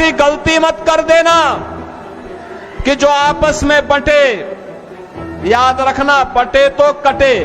ऐसी गलती मत कर देना कि जो आपस में बंटे, याद रखना बटे तो कटे।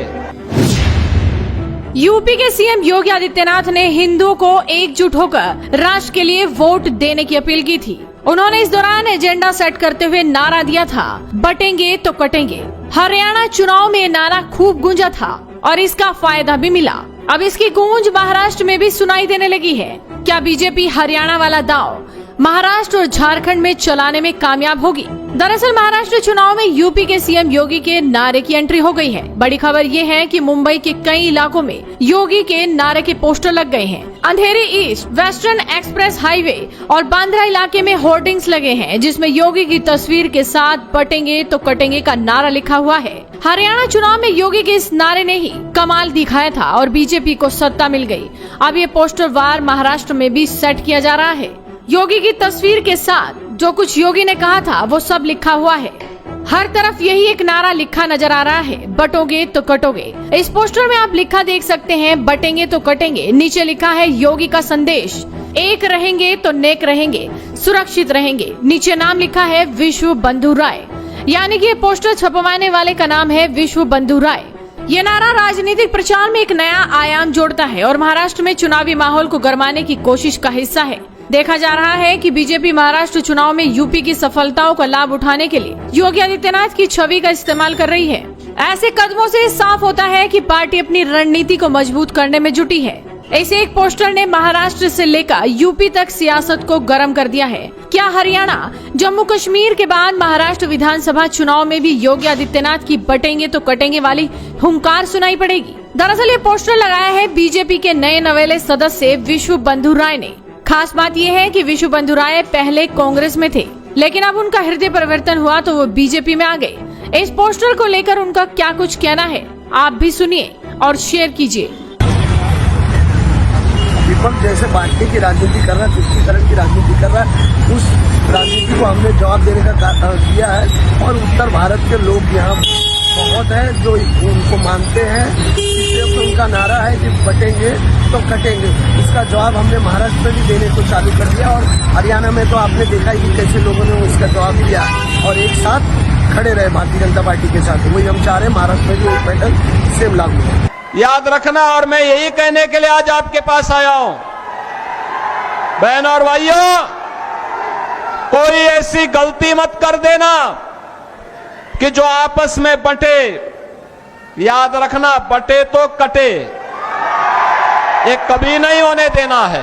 यूपी के सीएम योगी आदित्यनाथ ने हिंदुओं को एकजुट होकर राष्ट्र के लिए वोट देने की अपील की थी। उन्होंने इस दौरान एजेंडा सेट करते हुए नारा दिया था, बटेंगे तो कटेंगे। हरियाणा चुनाव में ये नारा खूब गूंजा था और इसका फायदा भी मिला। अब इसकी गूंज महाराष्ट्र में भी सुनाई देने लगी है। क्या बीजेपी हरियाणा वाला दांव महाराष्ट्र और झारखंड में चलाने में कामयाब होगी? दरअसल महाराष्ट्र चुनाव में यूपी के सीएम योगी के नारे की एंट्री हो गई है। बड़ी खबर ये है कि मुंबई के कई इलाकों में योगी के नारे के पोस्टर लग गए हैं। अंधेरी ईस्ट, वेस्टर्न एक्सप्रेस हाईवे और बांद्रा इलाके में होर्डिंग्स लगे हैं जिसमें योगी की तस्वीर के साथ बटेंगे तो कटेंगे का नारा लिखा हुआ है। हरियाणा चुनाव में योगी के इस नारे ने ही कमाल दिखाया था और बीजेपी को सत्ता मिल गई। अब ये पोस्टर वार महाराष्ट्र में भी सेट किया जा रहा है। योगी की तस्वीर के साथ जो कुछ योगी ने कहा था वो सब लिखा हुआ है। हर तरफ यही एक नारा लिखा नजर आ रहा है, बटोगे तो कटोगे। इस पोस्टर में आप लिखा देख सकते हैं, बटेंगे तो कटेंगे। नीचे लिखा है योगी का संदेश, एक रहेंगे तो नेक रहेंगे, सुरक्षित रहेंगे। नीचे नाम लिखा है विश्व बंधु राय, यानी कि ये पोस्टर छपवाने वाले का नाम है विश्व बंधु राय। ये नारा राजनीतिक प्रचार में एक नया आयाम जोड़ता है और महाराष्ट्र में चुनावी माहौल को गरमाने की कोशिश का हिस्सा है। देखा जा रहा है कि बीजेपी महाराष्ट्र चुनाव में यूपी की सफलताओं का लाभ उठाने के लिए योगी आदित्यनाथ की छवि का इस्तेमाल कर रही है। ऐसे कदमों से साफ होता है कि पार्टी अपनी रणनीति को मजबूत करने में जुटी है। ऐसे एक पोस्टर ने महाराष्ट्र से लेकर यूपी तक सियासत को गर्म कर दिया है। क्या हरियाणा, जम्मू कश्मीर के बाद महाराष्ट्र विधानसभा चुनाव में भी योगी आदित्यनाथ की बटेंगे तो कटेंगे वाली हुंकार सुनाई पड़ेगी? दरअसल ये पोस्टर लगाया है बीजेपी के नए नवेले सदस्य विश्व बंधु राय ने। खास बात यह है कि विश्व बंधु राय पहले कांग्रेस में थे, लेकिन अब उनका हृदय परिवर्तन हुआ तो वो बीजेपी में आ गए। इस पोस्टर को लेकर उनका क्या कुछ कहना है, आप भी सुनिए और शेयर कीजिए। विपक्ष जैसे बांटने की राजनीति कर रहा है, तुष्टीकरण की राजनीति कर रहा है, उस राजनीति को हमने जवाब देने का किया है। और उत्तर भारत के लोग यहाँ बहुत है जो उनको मानते हैं, इसलिए तो उनका नारा है कि बटेंगे तो कटेंगे। इसका जवाब हमने महाराष्ट्र में भी देने को चालू कर दिया और हरियाणा में तो आपने देखा ही कि कैसे लोगों ने उसका जवाब दिया और एक साथ खड़े रहे भारतीय जनता पार्टी के साथ। वही हम चाह रहे हैं महाराष्ट्र में भी एक पैटर्न सेम लागू है। याद रखना, और मैं यही कहने के लिए आज आपके पास आया हूं, बहन और भाइयों, कोई ऐसी गलती मत कर देना कि जो आपस में बंटे, याद रखना बटे तो कटे। ये कभी नहीं होने देना है।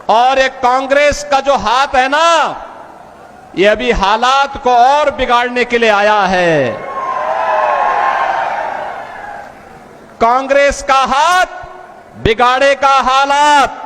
और एक कांग्रेस का जो हाथ है ना, ये अभी हालात को और बिगाड़ने के लिए आया है। कांग्रेस का हाथ बिगाड़ेगा हालात।